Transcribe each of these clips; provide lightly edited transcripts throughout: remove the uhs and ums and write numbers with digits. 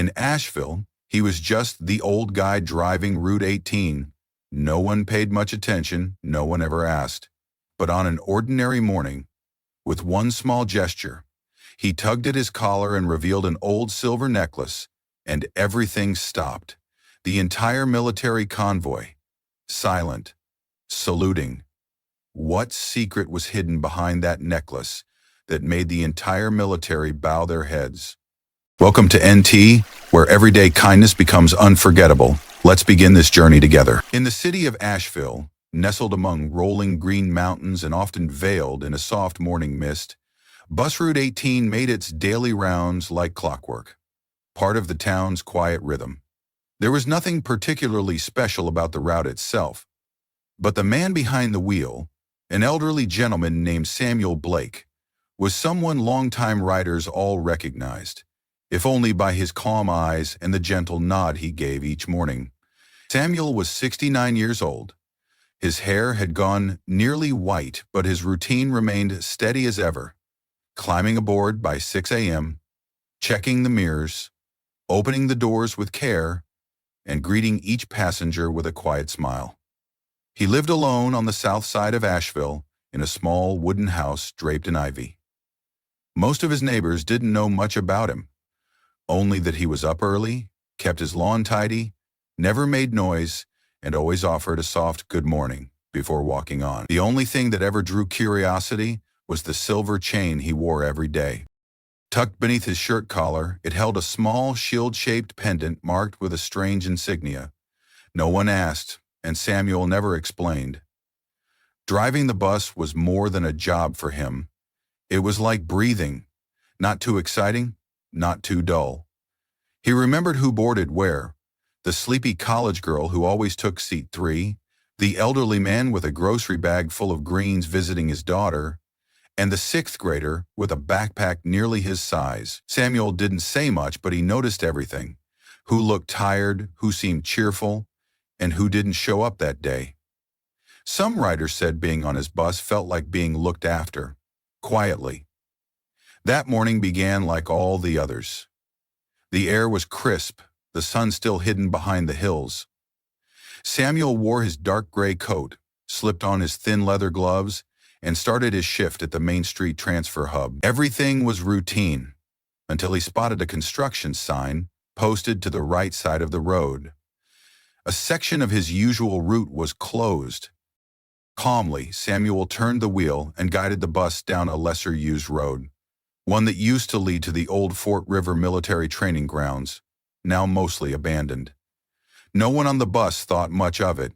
In Asheville, he was just the old guy driving Route 18. No one paid much attention, no one ever asked. But on an ordinary morning, with one small gesture, he tugged at his collar and revealed an old silver necklace, and everything stopped. The entire military convoy, silent, saluting. What secret was hidden behind that necklace that made the entire military bow their heads? Welcome to NT, where everyday kindness becomes unforgettable. Let's begin this journey together. In the city of Asheville, nestled among rolling green mountains and often veiled in a soft morning mist, Bus Route 18 made its daily rounds like clockwork, part of the town's quiet rhythm. There was nothing particularly special about the route itself, but the man behind the wheel, an elderly gentleman named Samuel Blake, was someone longtime riders all recognized, if only by his calm eyes and the gentle nod he gave each morning. Samuel was 69 years old. His hair had gone nearly white, but his routine remained steady as ever, climbing aboard by 6 a.m., checking the mirrors, opening the doors with care, and greeting each passenger with a quiet smile. He lived alone on the south side of Asheville in a small wooden house draped in ivy. Most of his neighbors didn't know much about him, only that he was up early, kept his lawn tidy, never made noise, and always offered a soft good morning before walking on. The only thing that ever drew curiosity was the silver chain he wore every day. Tucked beneath his shirt collar, it held a small shield-shaped pendant marked with a strange insignia. No one asked, and Samuel never explained. Driving the bus was more than a job for him. It was like breathing, not too exciting, not too dull. He remembered who boarded where: the sleepy college girl who always took seat 3, the elderly man with a grocery bag full of greens visiting his daughter, and the 6th grader with a backpack nearly his size. Samuel didn't say much, but he noticed everything: who looked tired, who seemed cheerful, and who didn't show up that day. Some riders said being on his bus felt like being looked after, quietly. That morning began like all the others. The air was crisp, the sun still hidden behind the hills. Samuel wore his dark gray coat, slipped on his thin leather gloves, and started his shift at the Main Street transfer hub. Everything was routine, until he spotted a construction sign posted to the right side of the road. A section of his usual route was closed. Calmly, Samuel turned the wheel and guided the bus down a lesser-used road, one that used to lead to the old Fort River military training grounds, now mostly abandoned. No one on the bus thought much of it,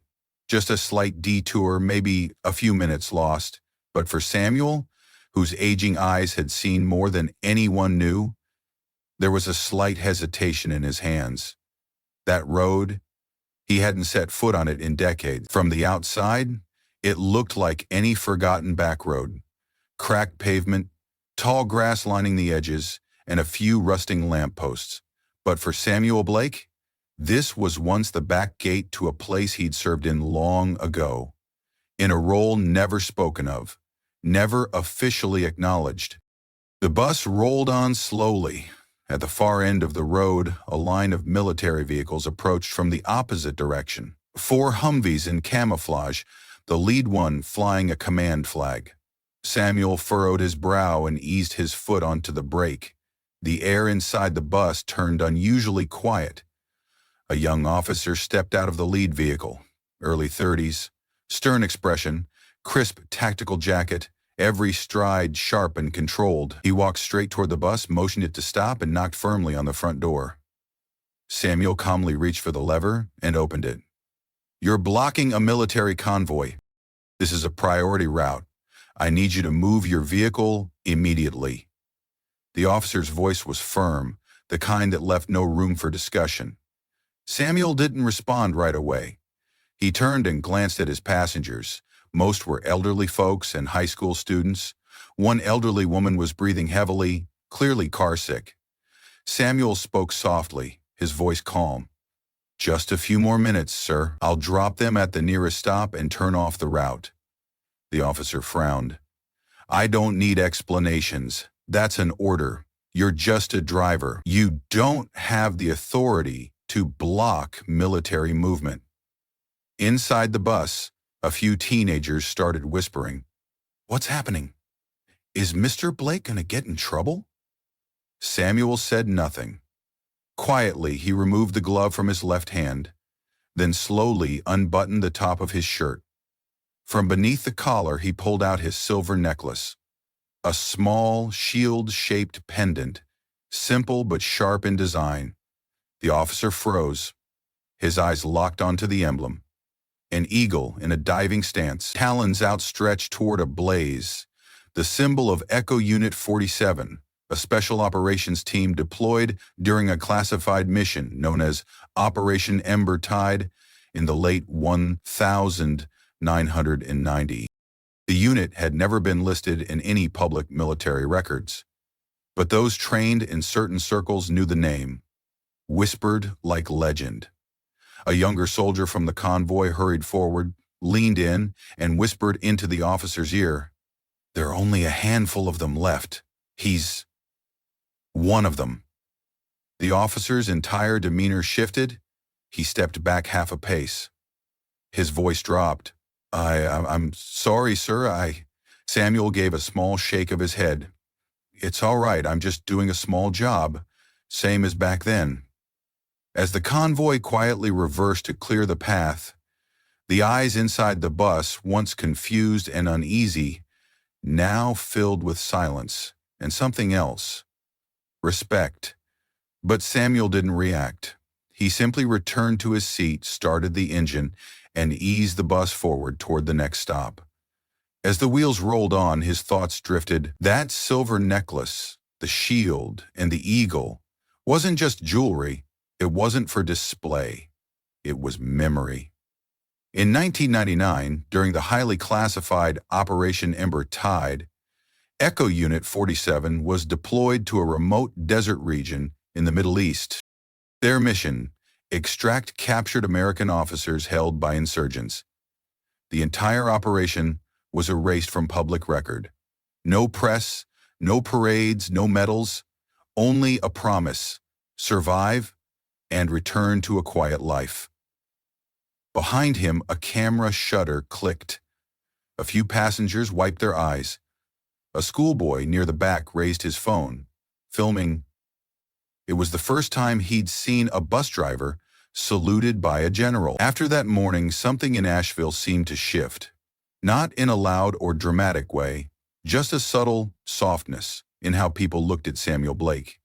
just a slight detour, maybe a few minutes lost. But for Samuel, whose aging eyes had seen more than anyone knew, there was a slight hesitation in his hands. That road, he hadn't set foot on it in decades. From the outside, it looked like any forgotten back road: cracked pavement, tall grass lining the edges, and a few rusting lampposts. But for Samuel Blake, this was once the back gate to a place he'd served in long ago, in a role never spoken of, never officially acknowledged. The bus rolled on slowly. At the far end of the road, a line of military vehicles approached from the opposite direction. 4 Humvees in camouflage, the lead one flying a command flag. Samuel furrowed his brow and eased his foot onto the brake. The air inside the bus turned unusually quiet. A young officer stepped out of the lead vehicle, early 30s, stern expression, crisp tactical jacket, every stride sharp and controlled. He walked straight toward the bus, motioned it to stop, and knocked firmly on the front door. Samuel calmly reached for the lever and opened it. "You're blocking a military convoy. This is a priority route. I need you to move your vehicle immediately." The officer's voice was firm, the kind that left no room for discussion. Samuel didn't respond right away. He turned and glanced at his passengers. Most were elderly folks and high school students. One elderly woman was breathing heavily, clearly carsick. Samuel spoke softly, his voice calm. "Just a few more minutes, sir. I'll drop them at the nearest stop and turn off the route." The officer frowned. "I don't need explanations. That's an order. You're just a driver. You don't have the authority to block military movement. Inside the bus, a few teenagers started whispering, "What's happening? Is Mr. Blake gonna get in trouble?" Samuel said nothing. Quietly, he removed the glove from his left hand, then slowly unbuttoned the top of his shirt. From beneath the collar, he pulled out his silver necklace, a small, shield-shaped pendant, simple but sharp in design. The officer froze, his eyes locked onto the emblem. An eagle in a diving stance, talons outstretched toward a blaze, the symbol of Echo Unit 47, a special operations team deployed during a classified mission known as Operation Ember Tide in the late 1990. The unit had never been listed in any public military records, but those trained in certain circles knew the name, whispered like legend. A younger soldier from the convoy hurried forward, leaned in, and whispered into the officer's ear, "There are only a handful of them left. He's one of them." The officer's entire demeanor shifted. He stepped back half a pace. His voice dropped. I'm sorry, sir. Samuel gave a small shake of his head. "It's all right. I'm just doing a small job, same as back then." As the convoy quietly reversed to clear the path, the eyes inside the bus, once confused and uneasy, now filled with silence and something else, respect. But Samuel didn't react. He simply returned to his seat, started the engine, and eased the bus forward toward the next stop. As the wheels rolled on, his thoughts drifted. That silver necklace, the shield, and the eagle wasn't just jewelry. It wasn't for display. It was memory. In 1999, during the highly classified Operation Ember Tide, Echo Unit 47 was deployed to a remote desert region in the Middle East. Their mission: extract captured American officers held by insurgents. The entire operation was erased from public record. No press, no parades, no medals, only a promise: survive and return to a quiet life. Behind him, a camera shutter clicked. A few passengers wiped their eyes. A schoolboy near the back raised his phone, filming. It was the first time he'd seen a bus driver saluted by a general. After that morning, something in Asheville seemed to shift. Not in a loud or dramatic way, just a subtle softness in how people looked at Samuel Blake.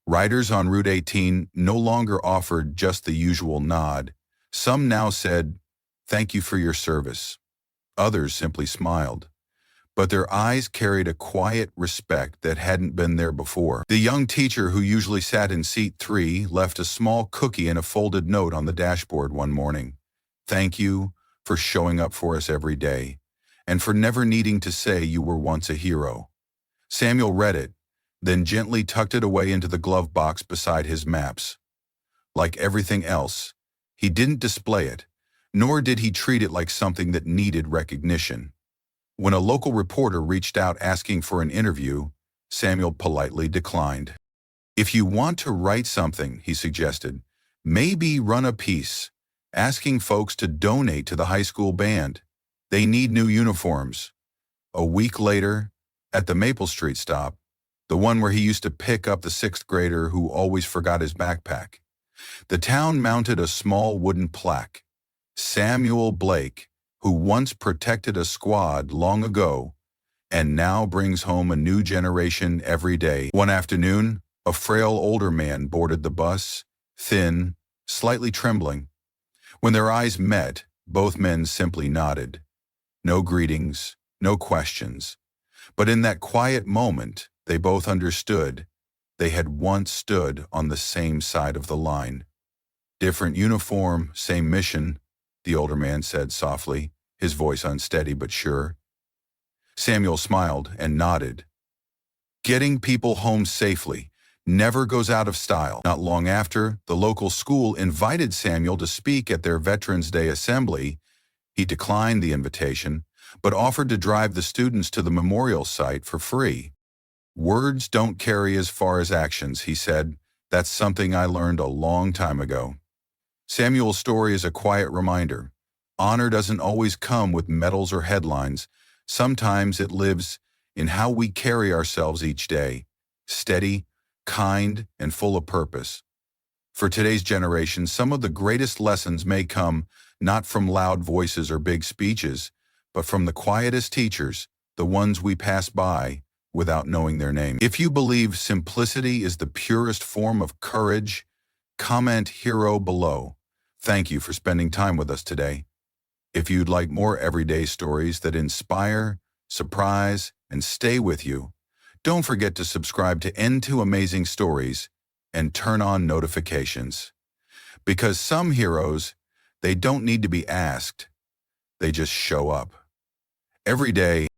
Riders on Route 18 no longer offered just the usual nod. Some now said, "Thank you for your service." Others simply smiled. But their eyes carried a quiet respect that hadn't been there before. The young teacher who usually sat in seat 3 left a small cookie and a folded note on the dashboard one morning. "Thank you for showing up for us every day, and for never needing to say you were once a hero." Samuel read it, then gently tucked it away into the glove box beside his maps. Like everything else, he didn't display it, nor did he treat it like something that needed recognition. When a local reporter reached out asking for an interview, Samuel politely declined. "If you want to write something," he suggested, "maybe run a piece, asking folks to donate to the high school band. They need new uniforms." A week later, at the Maple Street stop, the one where he used to pick up the 6th grader who always forgot his backpack, the town mounted a small wooden plaque. "Samuel Blake, who once protected a squad long ago and now brings home a new generation every day." One afternoon, a frail older man boarded the bus, thin, slightly trembling. When their eyes met, both men simply nodded. No greetings, no questions. But in that quiet moment, they both understood they had once stood on the same side of the line. "Different uniform, same mission," the older man said softly, his voice unsteady but sure. Samuel smiled and nodded. Getting people home safely never goes out of style. Not long after, the local school invited Samuel to speak at their Veterans Day assembly. He declined the invitation, but offered to drive the students to the memorial site for free. Words don't carry as far as actions, he said. That's something I learned a long time ago. Samuel's story is a quiet reminder. Honor doesn't always come with medals or headlines. Sometimes it lives in how we carry ourselves each day, steady, kind, and full of purpose. For today's generation, some of the greatest lessons may come not from loud voices or big speeches, but from the quietest teachers, the ones we pass by without knowing their name. If you believe simplicity is the purest form of courage, comment hero below. Thank you for spending time with us today. If you'd like more everyday stories that inspire, surprise, and stay with you, don't forget to subscribe to N2 Amazing Stories and turn on notifications. Because some heroes, they don't need to be asked, they just show up. Every day,